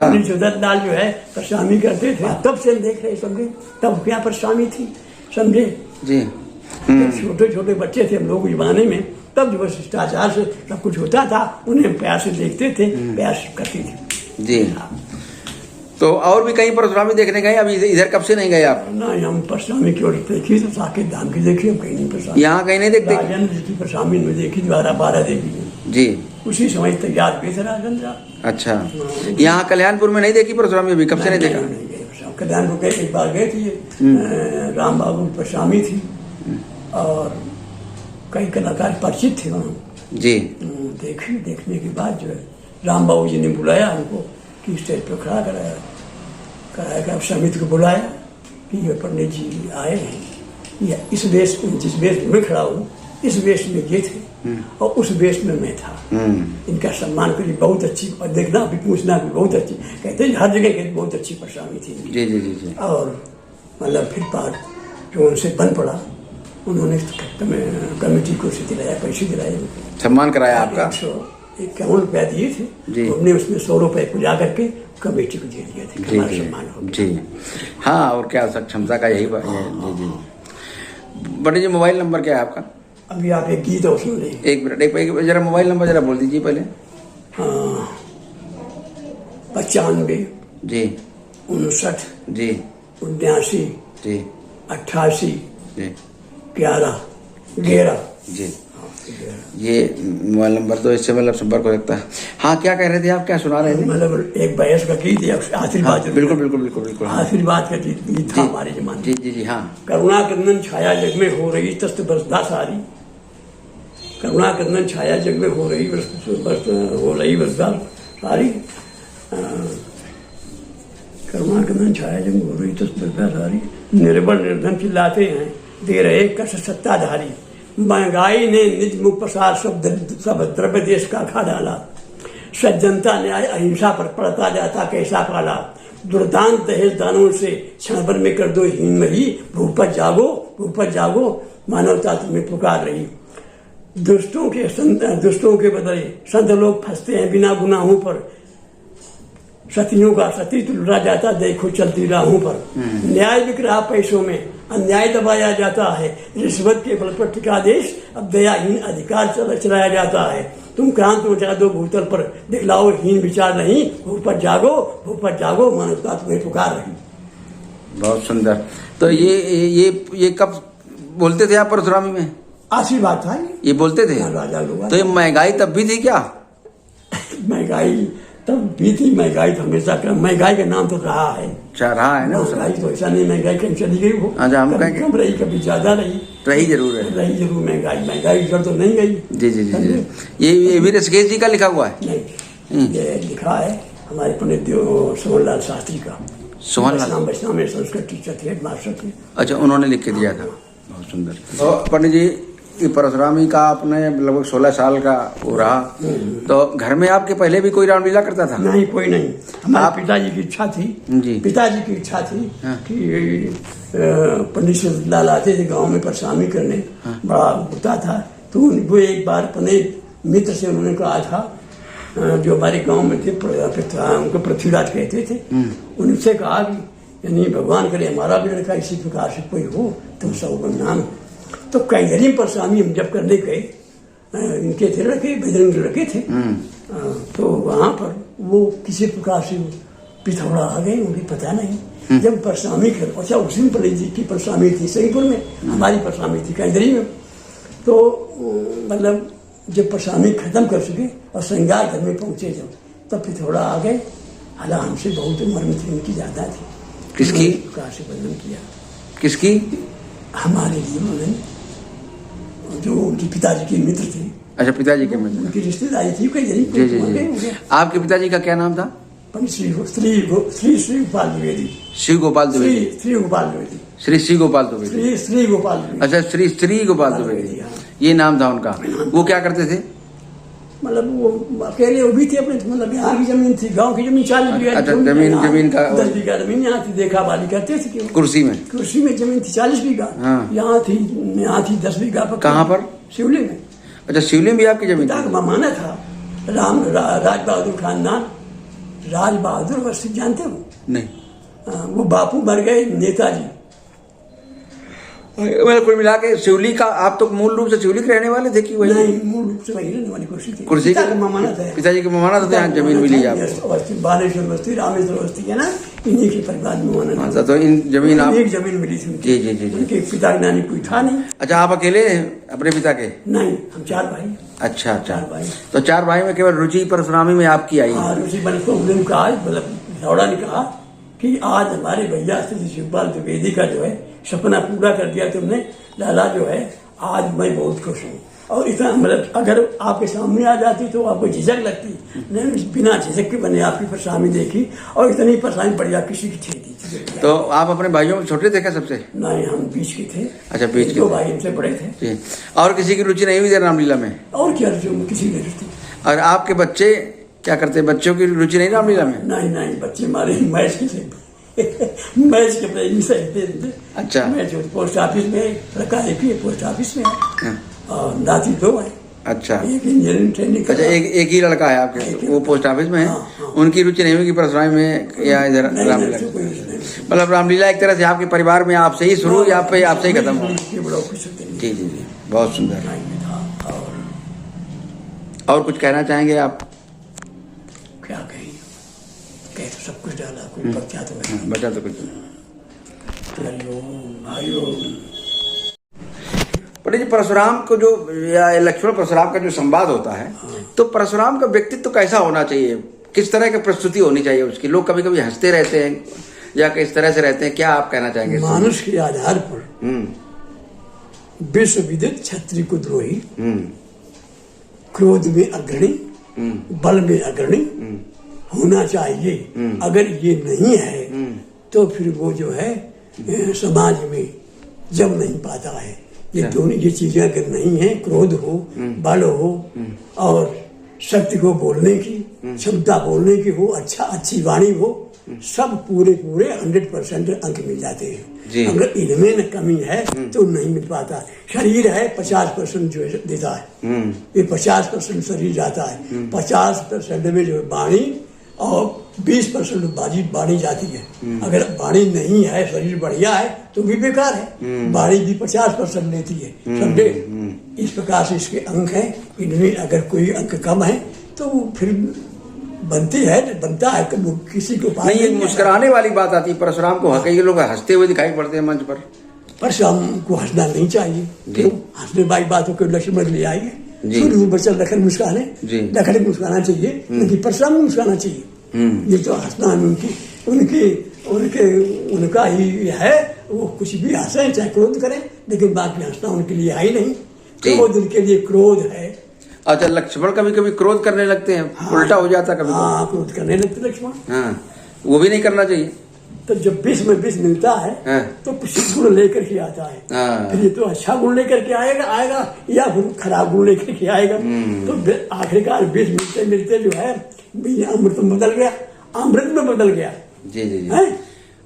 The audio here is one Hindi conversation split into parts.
अनिल चौधरी जो है परसामी करते थे, तब से हम देख रहे समझे, तब क्या परसामी थी समझे जी। छोटे छोटे बच्चे थे हम लोग जमाने में, तब जो बस शिष्टाचार से सब कुछ होता था, उन्हें प्यार से देखते थे, प्यार से करते थे जी। तो और भी कहीं परशुरामी देखने गए? अभी इधर कब से नहीं गए आप? नहीं, हम परसामी की ओर देखी तो साकेत धाम की देखी, हम कहीं नहीं परसामी। यहाँ कहीं नहीं देखते? राजेंद्र जी की परसामी में देखी, 12 देखी जी। उसी समय तैयार हुए थे राजेंद्र। अच्छा, यहाँ कल्याणपुर में नहीं देखी परशुरामी? अभी कब से नहीं देखा? नहीं गए कल्याणपुर गए, एक बार गए थे, राम बाबू परसामी थी और कई कलाकार परिचित थे वहाँ जी। देखने के बाद जो है राम बाबू जी ने बुलाया हमको कि स्टेज पर खड़ा कराया समिति को बुलाया कि ये पंडित जी आए हैं, या इस वेश जिस वेश में खड़ा हूँ इस वेश में ये थे और उस वेश में मैं था। इनका सम्मान करिए, बहुत अच्छी, और देखना भी पूछना भी बहुत अच्छी, कहते हैं हर जगह कहते बहुत अच्छी परसामी थी जी जी जी जी। और मतलब फिर बात जो उनसे बन पड़ा, उन्होंने कमेटी को दिलाया, पैसे दिलाए, सम्मान कराया आपका? 151 रुपया दिए थे, तो हमने उसमें 100 रुपये को जा करके कमेटी को दे दिए थे, हमारा सम्मान हो गया। जी हाँ, और क्या क्षमता का यही बात है। जी जी। पंडित जी मोबाइल नंबर क्या है आपका? अभी आप एक गीत और सुन लें। एक मिनट, एक जरा मोबाइल नंबर जरा बोल दीजिए पहले। 95 जी 59 जी 79 जी 88 जी 11 जी। ये मोबाइल नंबर तो इससे मतलब संपर्क हो सकता है। हाँ, क्या कह रहे थे आप, क्या सुना रहे थे? मतलब एक बहस का गीत है, आशीर्वाद। हाँ, बिल्कुल बिल्कुल बिल्कुल बिल्कुल। आशीर्वाद का गीत था हमारे जमाने। जी जी जी। हाँ। करुणा कंदन छाया जग में हो रही तस्त बरसदा सारी, करुणा कंदन छाया जग में हो रही बरसदा सारी, करुणा कंदन छाया जग में हो रही तस्त बरसदा सारी, निर्बल निर्धन चिल्लाते हैं दे रहे कष्ट सत्ताधारी, महंगाई ने निज मुख प्रसार सब द्रव्य देश का खा डाला, सज्जनता न्याय अहिंसा पर पड़ता जाता कैसा पाला, दुर्दान दहेज दानों से क्षण भर में कर दो हीनमही, भूपत जागो मानवता तुम्हें पुकार रही, दुष्टों के बदले संत लोग फंसते हैं बिना गुनाहों पर, सतियों का सतीत्व लुटा जाता देखो चलती राहों पर, न्याय बिक रहा पैसों में अन्याय दबाया जाता है, रिश्वत के बल पर टिका देश अब दयाहीन अधिकार चलाया जाता है, तुम क्रांत मचा दो भूतल पर दिखलाओ हीन विचार नहीं, भूपत जागो मानवता तुम्हें पुकार रही। बहुत सुंदर। तो ये कब बोलते थे आप परशुरामी में? आशीर्वाद था ये बोलते थे राजा लोग। तो ये महंगाई तब भी थी क्या? महंगाई तब भी थी, महंगाई तो हमेशा महंगाई का नाम तो रहा है। अच्छा, रहा है ना। महंगाई तो ऐसा नहीं महंगाई कहीं चली गई हो, कभी कम रही कभी ज्यादा रही जरूर है, रही जरूर महंगाई इधर तो नहीं गई। जी जी जी। ये भी ऋषिकेश जी का लिखा हुआ है? नहीं, ये लिखा है हमारे पंडित सोहनलाल शास्त्री का। सोहनलाल में संस्कृत टीचर थे, हेड मास्टर थे। अच्छा, उन्होंने लिख के दिया था। बहुत सुंदर। तो पंडित जी, ये परशुरामी का आपने लगभग 16 साल का वो रहा, तो घर में आपके पहले भी कोई रामलीला करता था? नहीं, कोई नहीं। हमारे पिताजी की इच्छा थी जी। पिताजी की इच्छा थी कि पंडित लाल आते थे गांव में परसामी करने, बड़ा होता था, तो वो एक बार अपने मित्र से उन्होंने कहा था, जो हमारे गांव में थे, उनको पृथ्वीराज कहते थे, उनसे कहा कि यानी भगवान करे हमारा भी लड़का इसी प्रकार से कोई हो तो सब नाम। तो कैंगरी परसामी हम जब करने गए, इनके थे लड़के, बजरंग लड़के थे, तो वहां पर वो किसी प्रकार से पिथौड़ा आ गए, मुझे पता नहीं। जब परसामी कर, अच्छा उसी में पंडित जी की परसामी थी सहीपुर में, हमारी परसामी थी कैंगरी में, तो मतलब जब परसामी खत्म कर सके और श्रृंगार घर में पहुंचे जब, तब पिथौड़ा आ गए। हालांकि हमसे बहुत उम्र में थी, उनकी ज्यादा थी। किसकी? प्रकार से बंधन किया। किसकी? हमारे लिए उन्होंने, जो उनके पिताजी के मित्र थे। अच्छा, पिताजी के मित्र, उनकी रिश्तेदारी थी कई जनी। जी जी जी। आपके पिताजी का क्या नाम था? श्री गोपाल द्विवेदी। श्री गोपाल द्विवेदी। श्री गोपाल द्विवेदी। श्री गोपाल द्विवेदी। श्री गोपाल द्विवेदी। अच्छा, श्री गोपाल द्विवेदी, ये नाम था उनका। वो क्या करते थे? मतलब वो अकेले वो भी थे अपने, मतलब यहाँ की जमीन थी, गांव की जमीन 40 बीघा। अच्छा, जमीन का 10 बीघा जमीन यहाँ थी, देखा बाली करते थे। कुर्सी में जमीन थी 40 बीघा, यहाँ थी 10 बीघा। कहाँ पर? शिवलिंग में। अच्छा, शिवलिंग भी आपकी जमीन? माना था राज बहादुर खानदान, राज बहादुर अवस्थी जानते हो? नहीं। वो बापू मर गए, नेताजी। मतलब कुल मिला के शिवली का, आप तो मूल रूप से शिवली के रहने वाले थे कि वही? नहीं, मूल रूप से वही रहने वाली कुर्सी थी। कुर्सी पिता का ममानत है। पिताजी की ममानत है, जमीन मिली आपको। अवस्थी, बालेश्वर अवस्थी, रामेश्वर अवस्थी है ना, इन्हीं के परिवार में ममानत है। तो इन जमीन आप, एक जमीन मिली थी उनकी। जी जी जी जी। उनके पिता के नानी कोई था नहीं। अच्छा, आप अकेले हैं अपने पिता के? नहीं, हम 4 भाई। अच्छा अच्छा। 4 भाई। तो 4 भाई में केवल रुचि परशुरामी में आपकी आई? हाँ, रुचि बनी। तो उन्होंने कहा, मतलब लौड़ा ने कहा कि आज हमारे भैया श्री शिवपाल द्विवेदी का जो है सपना पूरा कर दिया तुमने लाला, जो है आज मैं बहुत खुश हूँ। और इतना, मतलब अगर आपके सामने आ जाती तो आपको झिझक लगती, नहीं, बिना झिझक के बने आपकी परछाई देखी, और इतनी परछाई बढ़िया किसी की थी। तो आप अपने भाइयों में छोटे थे क्या सबसे? नहीं, हम बीच के थे। अच्छा, बीच के। 2 भाई हमसे बड़े थे। जी। और किसी की रुचि नहीं हुई थी रामलीला में? और क्या रुचि, किसी की रुचि। और आपके बच्चे क्या करते? बच्चों की रुचि नहीं रामलीला में? नहीं, बच्चे हमारे मैच के थे। मैच के प्रेमी से थे। अच्छा। मैच पोस्ट ऑफिस में लड़का एक ही पोस्ट ऑफिस में है, और नाती 2 है। अच्छा। एक इंजीनियरिंग ट्रेनिंग। अच्छा, एक ही लड़का है आपके, वो पोस्ट ऑफिस में है। हाँ। उनकी रुचि नहीं होगी परशुरामी में या इधर रामलीला? मतलब रामलीला एक तरह से आपके परिवार में आपसे ही शुरू या आपसे ही खत्म हो? जी जी जी, बहुत सुंदर। और कुछ कहना चाहेंगे आप? क्या कहें, कह तो सब कुछ डाला, कोई बचा तो है। बचा तो कुछ। पंडित जी, परशुराम को जो, या लक्ष्मण परशुराम का जो संवाद होता है, तो परशुराम का व्यक्तित्व कैसा होना चाहिए? किस तरह की प्रस्तुति होनी चाहिए उसकी? लोग कभी कभी हंसते रहते हैं या किस तरह से रहते हैं, क्या आप कहना चाहेंगे? मानुष के आधार पर विश्व विदित क्षत्रिय को द्रोही, क्रोध में अग्रणी, बल में अग्रणी होना चाहिए। अगर ये नहीं है तो फिर वो जो है समाज में जम नहीं पाता है। ये दोनों ये चीजें अगर नहीं है, क्रोध हो, बल हो, और शक्ति को बोलने की क्षमता, बोलने की हो, अच्छी वाणी हो, सब पूरे 100% अंक मिल जाते हैं। अगर इनमें न कमी है तो नहीं मिल पाता। शरीर है 50% जो देता है, ये 50% शरीर जाता है, 50% में जो वाणी और 20% बाणी जाती है। अगर बाणी नहीं है, शरीर बढ़िया है तो भी बेकार है। बाणी भी 50% लेती है, समझे? इस प्रकार से इसके अंक हैं। इनमें अगर कोई अंक कम है तो फिर बनता है किसी को नहीं। एक मुस्कुराने वाली बात आती है परशुराम को, कई लोग हंसते हुए दिखाई पड़ते हैं मंच पर। परशुराम को हंसना नहीं चाहिए। क्यों? हंसने वाली बातों को लक्ष्मण ले आएंगे, सूर्य बच्चा लखन मुस्काने, लखन मुस्काना चाहिए, लेकिन परशुराम को मुस्काना चाहिए। ये तो हंसना उनका ही है। वो कुछ भी हंसे चाहे क्रोध करें, लेकिन बाकी हंसना उनके लिए है ही नहीं। क्रोध उनके लिए क्रोध है। अच्छा, लक्ष्मण कभी कभी क्रोध करने लगते हैं? हाँ, उल्टा हो जाता कभी? हाँ, क्रोध करने लगते लक्ष्मण। हाँ, वो भी नहीं करना चाहिए। तो जब 20 में 20 मिलता है, हाँ, तो कुछ गुण लेकर के आता है। हाँ, फिर ये तो अच्छा गुण लेकर के आएगा या फिर खराब गुण लेकर के आएगा। तो आखिरकार 20 मिलते मिलते जो है अमृत में बदल गया, अमृत में बदल गया। जी जी जी।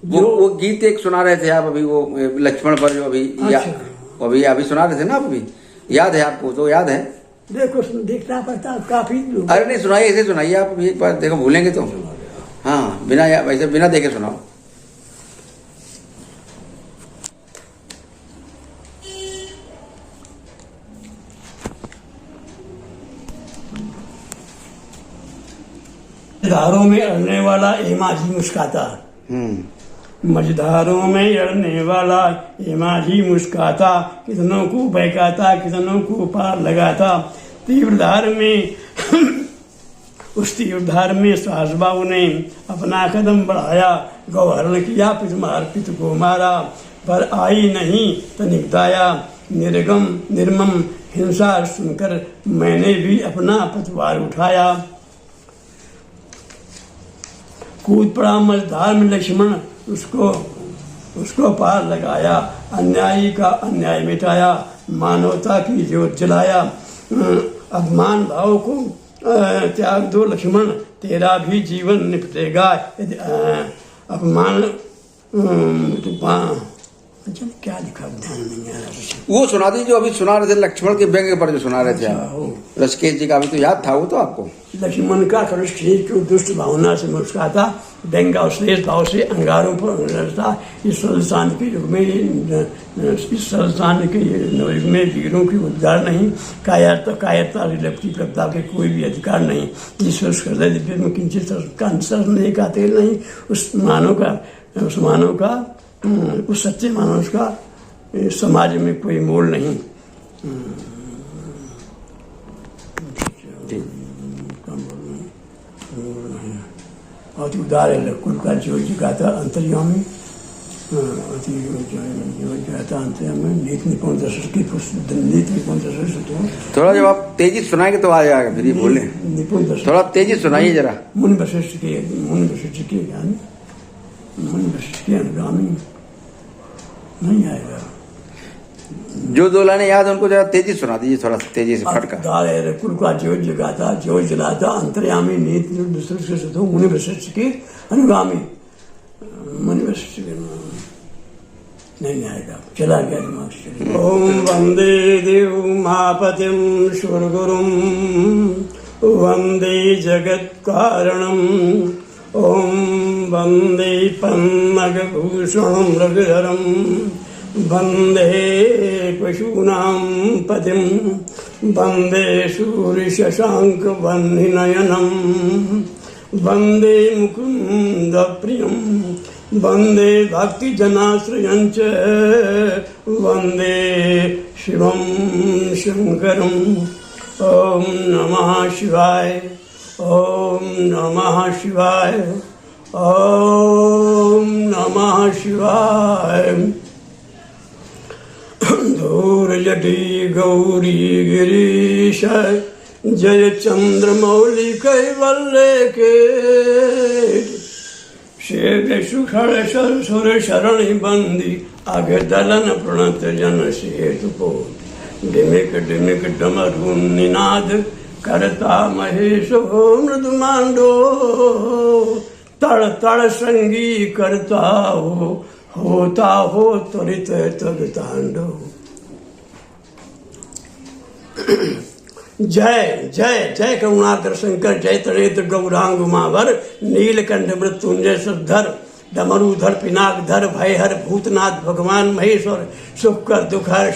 वो गीत एक सुना रहे थे आप अभी, वो लक्ष्मण पर जो अभी सुना रहे थे ना आप, अभी याद है आपको? तो याद है? देखो, देखना पड़ता काफी। अरे नहीं, सुनाइए, ऐसे सुनाइए आप एक बार, देखो भूलेंगे तो। हाँ, बिना देखे सुनाओ। मझधारों में अड़ने वाला एमाजी मुस्काता, मझधारों में अड़ने वाला एमाजी मुस्काता, कितनों को बहकाता, कितनों को पार लगाता। तीव्र धार में उस तीव्र धार में सासबाऊ ने अपना कदम बढ़ाया, गौहरण किया, पित को मारा, पर आई नहीं तनिक दाया। निर्मम हिंसा सुनकर मैंने भी अपना पतवार उठाया। कूद पड़ा मझधार में लक्ष्मण, उसको पार लगाया, अन्यायी का अन्याय मिटाया, मानवता की ज्योत जलाया। अभिमान भाव को त्याग दो लक्ष्मण, तेरा भी जीवन निपटेगा। अच्छा क्या लिखा ध्यान नहीं आ रहा कुछ। वो सुना दीजिए जो अभी सुना रहे थे, लक्ष्मण के व्यंग पर जो सुना रहे थे अच्छा, आप। हो। ऋषिकेश जी का अभी तो याद था वो तो आपको। लक्ष्मण का ऋषिकेश को दुष्ट भावना से मुस्कुराता, व्यंग और श्लेष भाव से अंगारों पर लड़ता। इस सरलसान के युग में युग में वीरों की उद्गार नहीं, कायरता रिलपटी प्रभुता के कोई भी अधिकार नहीं। ईश्वर हृदय दिव्य में किंचित संस्करण का तेल नहीं। उस मानव का उस सच्चे मानव का समाज में कोई मोल नहीं। अति उदार है कुल का जो गाता अंतर्यामी, अति जो गाता अंतर्यामी, नीति निपुण दर्शन थोड़ा जब आप तेजी सुनाएंगे तो आ जाएगा, फिर ये बोले निपुण दर्शन। थोड़ा तेजी सुनाइए जरा। मुनि वशिष्ठ के ज्ञानी, मुनि वशिष्ठ के अनुगामी नहीं आएगा। जो दो लाने याद उनको जरा तेजी सुना दीजिए, थोड़ा तेजी से फटका। कुल का जो जगाता जो जलाता अंतर्यामी नीति मुनि वशिष्ठ के अनुगामी, मुनि वशिष्ठ के नहीं आएगा, चला गया दिमाग से। ओम वंदे देव महापतिम सुरगुरुम, वंदे जगत कारणम, ओम वंदे पन्नगभूषणं रघुधरम, वंदे पशूनां पतिं, वंदे सूर्यशशांक वह्निनयनं, वंदे मुकुंद प्रियं, वंदे भक्तिजनाश्रयं च, वंदे शिवं शंकरं। ओम नमः शिवाय, ओम नमः शिवाय, ओम नमः शिवाय। धूर्जटी गौरी गिरीश, जय चंद्रमौली कैवल्य के, शेर सुखड़ सुर शरण बंदी, आगे दलन प्रणत जन सेतु पोत। डिमिक डिमिक डमरू निनाद, करता महेश हो मृदुमांडो, तड़ तड़ संगी करता हो, होता हो त्वरित तग तांडो। जय जय जय करुणाकर शंकर, जय त्रिनेत्र गौरांग उमावर, नीलकंठ मृत्युंजय श्रद्धर, डमरूधर पिनाकधर, भयहर भूतनाथ भगवान महेश्वर, सुख कर दुख हर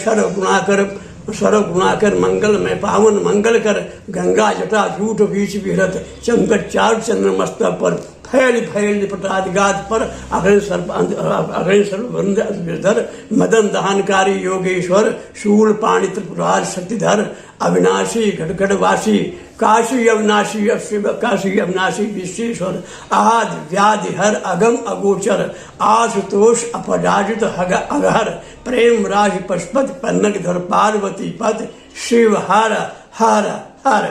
सर्व गुणाकर मंगल में पावन मंगल कर, गंगा जटा झूठ बीच विहरत, चमकत चार चंद्र मस्तक पर, फैल फैल पटादिगात पर, अग्नि सर्वधर, मदन दहनकारी योगेश्वर, शूल पाणि त्रिपुरार शक्तिधर, अविनाशी घटघटवासी, काशी अविनाशी शिव, काशी अविनाशी विश्वेश्वर, आद व्याधि हर अगम अगोचर, आशुतोष अपराजित अगहर, प्रेम राज पशुपत पन्नक धर, पार्वती पद शिव हर हर हर।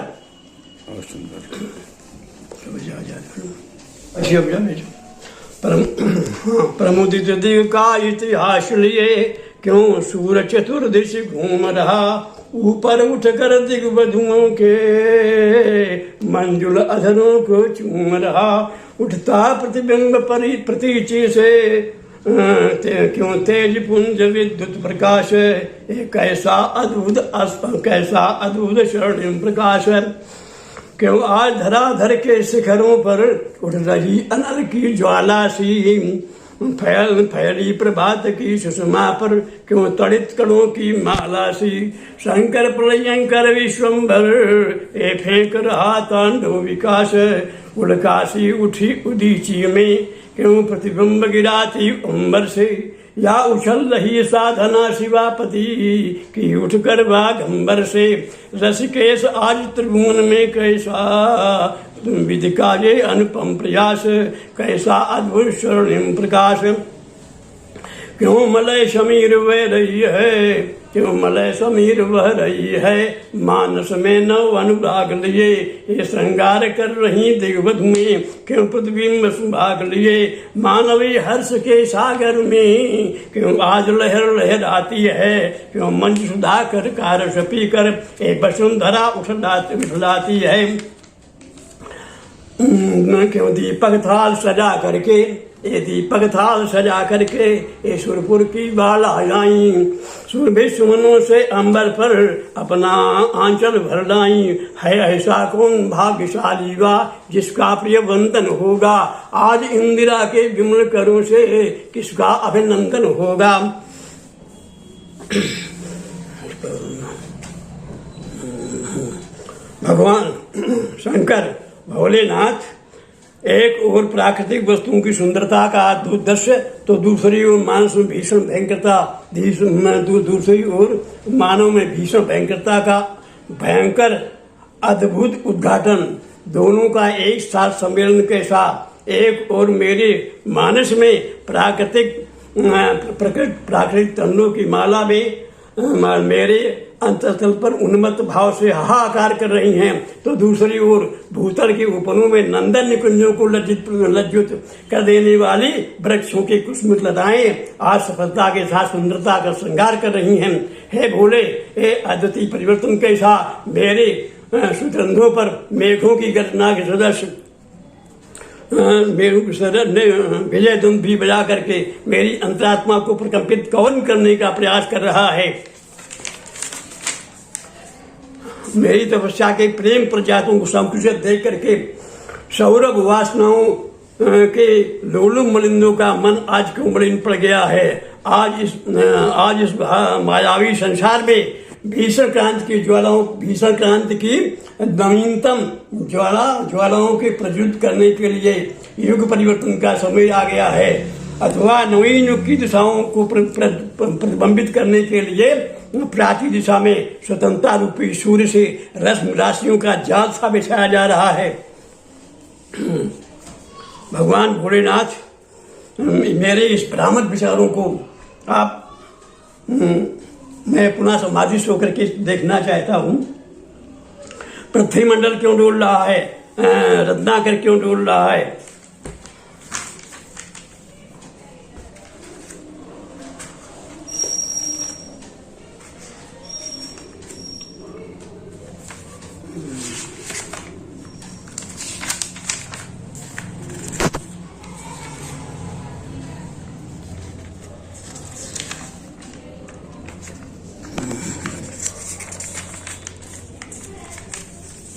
प्रमुदित दिग का इतिहास लिए, क्यों सूर चतुर्दिश घूम रहा, ऊपर उठ कर दिग्बधुओं के, मंजुल अधरों को चूम रहा, उठता प्रतिबिंब प्रतीचि से, क्यों तेज पुंज विद्युत प्रकाश, कैसा अद्भुत स्वर्णिम प्रकाश। क्यों आज धराधर के शिखरों पर उठ रही अनल की ज्वाला सी, फैली प्रभात की सुषमा पर, क्यों तड़ित कणों की माला सी, शंकर प्रलयंकर विश्वम्भर, ए फेंक रहा तांडव विकास, उल्कासी उठी उदीची में, क्यों प्रतिबिंब गिराती अंबर से, या उछल रही साधना शिवापति की उठकर बागंबर से, ऋषिकेश आज त्रिभुवन में कैसा विधि का ये अनुपम प्रयास, कैसा अद्भुत स्वर्णिम प्रकाश। क्यों मलय समीर बह रही है, क्यों मलय समीर बह रही है, मानस में नव अनुराग लिए, ये श्रृंगार कर रही दिग्बधुएं, क्यों प्रतिबिंब सुभाग लिए, मानवी हर्ष के सागर में, क्यों आज लहर लहराती है, क्यों मंच सुधा कर कारस पी कर, एक वसुंधरा उठलाती है। क्यों दीपक थाल सजा करके, ये दीपक थाल सजा करके ये सुरपुर की बाला आई, सुरभि सुमनों से अंबर पर अपना आंचल भर लाई। है ऐसा कौन भाग्यशाली वा जिसका प्रिय वंदन होगा, आज इंदिरा के विमल करों से किसका अभिनंदन होगा। भगवान शंकर भोलेनाथ एक और प्राकृतिक वस्तुओं की सुंदरता का दृश्य, तो दूसरी ओर मानस में भीषण भयंकरता, दूसरी ओर मानव में भीषण भयंकरता का भयंकर अद्भुत उद्घाटन, दोनों का एक साथ सम्मेलन के साथ। एक और मेरे मानस में प्राकृतिक तंडों की माला में मेरे अंतस्थल पर उन्मत्त भाव से हाहाकार कर रही हैं, तो दूसरी ओर भूतल के उपवनों में नंदन निकुंजों को लज्जित कर देने वाली वृक्षों की कुसुमित लताएं आज सफलता के साथ सुंदरता का श्रृंगार कर रही हैं। हे भोले, हे अद्वितीय परिवर्तन के साथ मेरे सुगंधों पर मेघों की गर्जना के सदस्य ने विजय धुन भी बजा करके मेरी अंतरात्मा को प्रकंपित कौन करने का प्रयास कर रहा है। मेरी तपस्या के प्रेम प्रजातों को संकुचित देख करके सौरभ वासनाओं के लोलुप मलिंदों का मन आज क्यों मलिन पड़ गया है। आज इस मायावी संसार में भीषण क्रांति की नवीनतम ज्वालाओं के प्रज्वलित करने के लिए युग परिवर्तन का समय आ गया है, अथवा नवीन युग की दिशाओं को प्रतिबिंबित करने के लिए प्राचीन दिशा में स्वतंत्रता रूपी सूर्य से रश्मि राशियों का जाल सा बिछाया जा रहा है। भगवान भोलेनाथ, मेरे इस भ्रामक विचारों को मैं पुनः समाधि से होकर के देखना चाहता हूँ। पृथ्वी मंडल क्यों डोल रहा है, रत्नाकर क्यों डोल रहा है।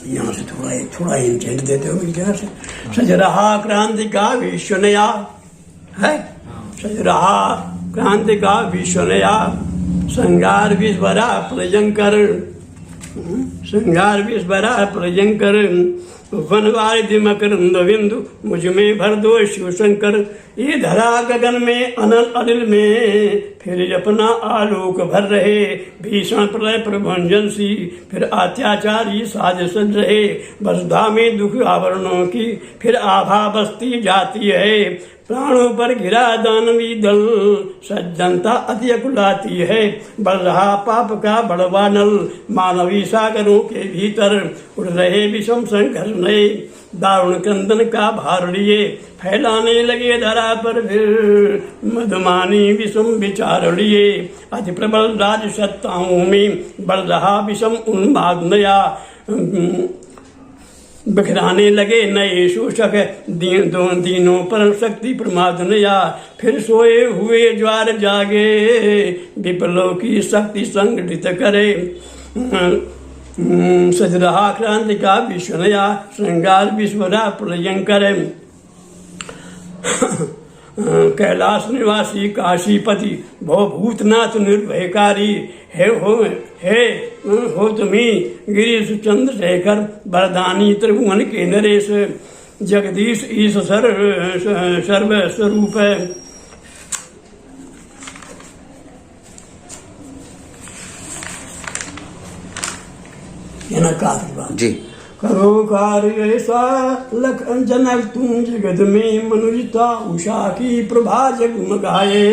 यहाँ से थोड़ा इंटेंट देते हो क्या से। सज रहा क्रांति का विश्व नया है, सज रहा क्रांति का विश्व नया, श्रृंगार विश्वरा प्रयंकर, श्रृंगार विश्वरा प्रयंकर, वनवारिधि मकरंद बिंदु मुझ में भर दो शिव शंकर। ये धरा गगन में अनल अनिल में फिर अपना आलोक भर रहे, भीषण प्रलय प्रभंजन सी फिर अत्याचारी साज सज रहे। वसुधा में दुख आवरणों की फिर आभा बसती जाती है, प्राणों पर घिरा दानवी दल सज्जनता अति अकुलाती है। बढ़ रहा पाप का बड़वा नल मानवी सागरों के भीतर, उड़ रहे विषम संघर्ष नए दारुण क्रंदन का भार लिए। फैलाने लगे धरा पर फिर मधुमानी विषम विचार लिए, अति प्रबल राज सत्ताओं में बढ़ रहा विषम उन्माद नया। बिखराने लगे नए शोषक दीनों पर शक्ति प्रमाद नया, फिर सोए हुए ज्वार जागे विप्लव की शक्ति संगठित करे। सज रहा क्रांति का विश्व नया, श्रृंगार विश्वरा प्रलयंकर। कैलाश निवासी काशीपति भव भूतनाथ निर्भयकारी, हे हो तुम्ही गिरीश चंद्रशेखर वरदानी त्रिभुवन के नरेश, जगदीश ईश सर्व स्वरूप है। ये ना काफी बात जी। करो कार्य ऐसा लख जनक तुम जगत में मनुजता, उषा की प्रभा जगमगाए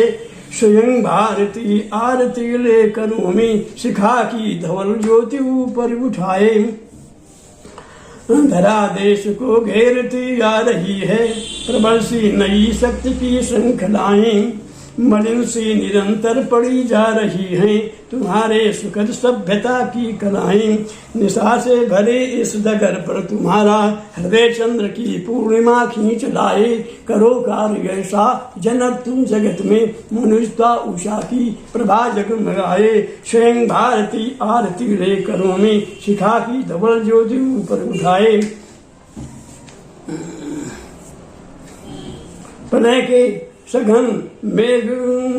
स्वयं भारती आरती लेकर में शिखा की धवल ज्योति ऊपर उठाए। धरा देश को घेरती आ रही है प्रबल सी नई शक्ति की श्रृंखलाएं, मलिन सी निरंतर पड़ी जा रही हैं तुम्हारे सुखद सभ्यता की कलाएं। निशा से भरे इस डगर पर तुम्हारा हृदय चंद्र की पूर्णिमा खींच लाए। करो कार्य ऐसा जनक तुम जगत में मनुष्यता उषा की प्रभा जगमगाए। स्वयं भारती आरती ले करो में शिखा की धवल ज्योति ऊपर उठाए। प्रलय के सघन मेघ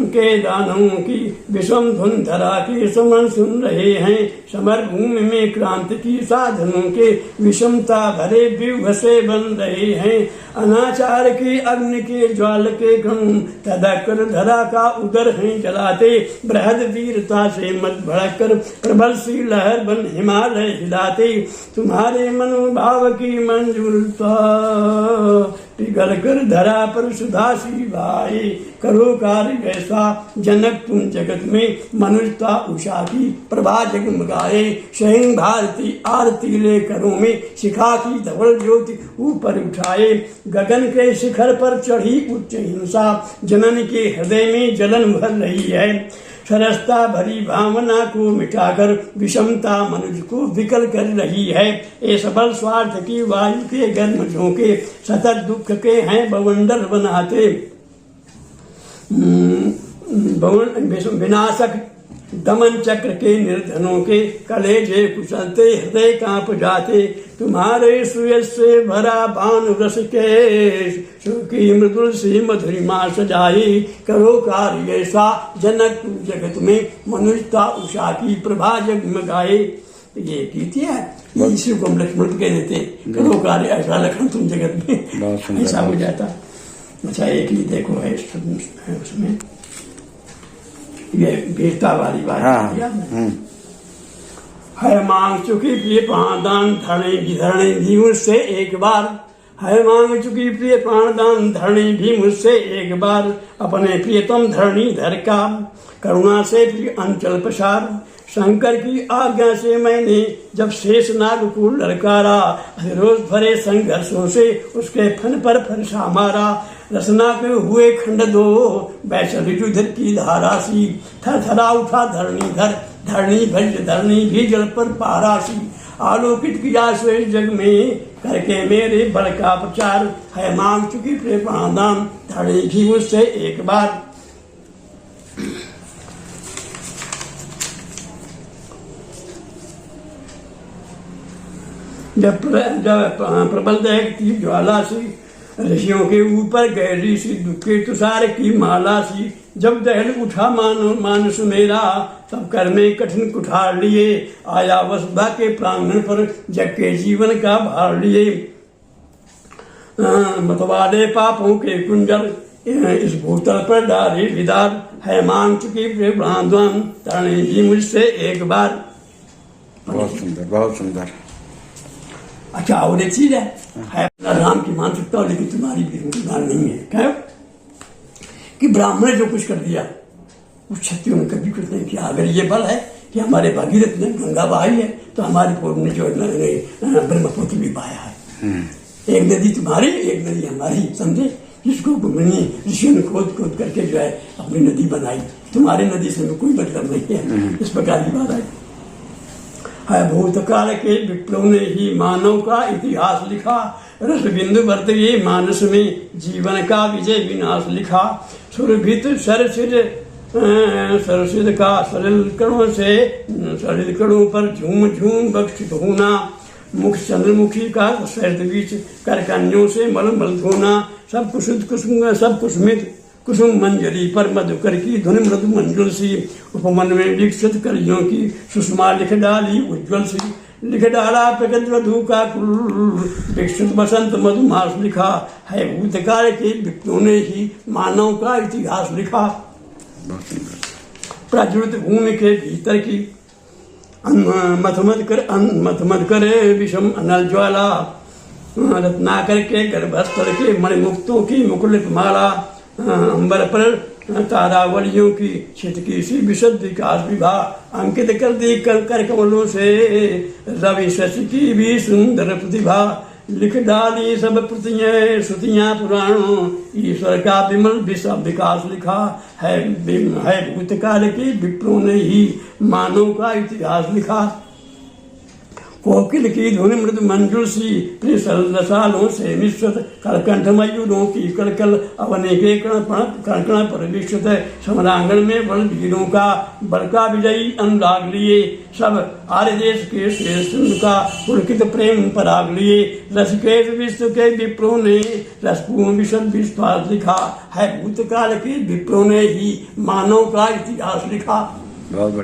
के दानों की विषम धुन धरा के समन सुन रहे हैं। समर भूमि में क्रांति की साधनों के विषमता भरे व्यूह से बन रहे हैं। अनाचार के अग्नि के ज्वाल के कण तदकर धरा का उदर हैं जलाते। बृहद वीरता से मत भड़क कर प्रबल सी लहर बन हिमालय हिलाते। तुम्हारे मनोभाव की मंजूरता पिघल कर धरा पर सुधा सी भाई। करो कार्य ऐसा जनक तुम जगत में मनुष्यता उषा की प्रभा जगमगाए। स्वयं भारती आरती ले करो में शिखा की धवल ज्योति ऊपर उठाए। गगन के शिखर पर चढ़ी उच्च हिंसा जनन के हृदय में जलन भर रही है। सरसता भरी भावना को मिटाकर विषमता मनुष्य को विकल कर रही है। ये सबल स्वार्थ की वायु के गर्म झोंके सतत दुख के हैं बवंडर बनाते। विनाशक दमन चक्र के निर्धनों के कलेजे कुचलते हृदय कांप जाते। तुम्हारे सुयश से भरा बाण रस के की मृदुल सी मधुरिमा सजाई। करो कार्य ऐसा जनक तुम जगत में मनुष्यता उषा की प्रभा जगमगाए। ये गीत है, इसी को हम लक्ष्मण कह देते। करो कार्य ऐसा लखन तुम जगत में, ऐसा हो जाता। अच्छा एक ही देखो है उसमें ये वीरता वाली बात है। मांग चुकी प्रिय प्राणदान धरणी भी मुझसे एक बार। है मांग चुकी प्रिय प्राणदान धरणी भी मुझसे एक बार। अपने प्रियतम धरणी धर का करुणा से अंचल प्रसार। शंकर की आज्ञा से मैंने जब शेष नाग को ललकारा। रोज भरे संघर्षों से उसके फन पर फरसा मारा। रसना के हुए खंड दो वैशल युद्ध की धारा सी। थर थरा उठा धरणी धर धरणी भज धरणी भी जल पर पारासी। आलोकित किया स्वेश जग में करके मेरे बल का प्रचार। है मांग चुकी प्रेम प्राणदान धरणी भी मुझसे एक बार। जब प्रबल दहक की ज्वाला सी ऋषियों के ऊपर गहरी सी दुख के तुषार की माला सी। जब दहल उठा मानुष मेरा तब कर में कठिन कुठार लिए। आया वसुधा के प्रांगण पर जग के जीवन का भार लिए। मतवाले पापों के कुंजल इस भूतल पर डाले विदार। है मांग चुकी प्राणदान धरणी भी मुझसे एक बार। बहुत सुंदर, बहुत सुंदर। अच्छा और एक चीज है राम की मान सकता हूँ, लेकिन तुम्हारी मान नहीं है। क्या कि ब्राह्मण ने जो कुछ कर दिया उस क्षत्रियों ने कभी कुछ नहीं किया। अगर ये बल है कि हमारे भागीरथ ने गंगा बहाई है तो हमारे पूर्व ने जो ब्रह्मपुत्र भी पाया है। एक नदी तुम्हारी एक नदी हमारी, समझे। जिसको ऋषियों ने खोद खोद करके जो है अपनी नदी बनाई। तुम्हारी नदी से कोई मतलब नहीं है। इस प्रकार की बात है। भूतकाल के विप्लव ने ही मानव का इतिहास लिखा। रस बिंदु वर्त ये मानस में जीवन का विजय विनाश लिखा। सुरभित सरसिद का सरल कणों पर झूम झूम बख्शित होना। मुख चंद्रमुखी का शरद बीच कर कन्यों से मलमल धोना। सब कुसुद कुसुम सब कुसुमित कुसुम मंजरी पर मधुकर की धुन मृदु मंजुल सी। उपमन में विकसित कलियों की सुषमा लिख डाली उज्ज्वल सी। लिख डाला प्रगत वधु का कुल विकसित बसंत मधुमास लिखा। है भूतकाल के विप्लवों ने ही मानव का इतिहास लिखा। प्रज्वलित भूमि के भीतर की मथमद करे विषम अनल ज्वाला। रत्नाकर के गर्भस्थल के मणिमुक्तों की मुकुलित माला। अंबर पर तारावलियों की छिटकी सी विशुद्ध विकास विभा। अंकित कर दी कर कमलों से रवि शशि की भी सुंदर प्रतिभा। लिख डाली सब प्रतियां श्रुतियां पुराणों, ईश्वर का विमल विश्व विकास लिखा है भूतकाल की विप्रों ने ही मानव का इतिहास लिखा। कोकिल की धुन मृदु मंजुल सी रसालों से मिश्रित, कलकंठ मयूरों की कलकल अवने के कण पर विश्वत, समरांगण में बल वीरों का बड़का विजयी अनुराग लिए, सब आर्य देश के श्रेष्ठ का पुलकित प्रेम पराग लिए, रसकेश विश्व के विप्रों ने रसपूर्ण विशद विश्वास लिखा है भूतकाल के विप्रों ने ही मानव का इतिहास लिखा। बहुत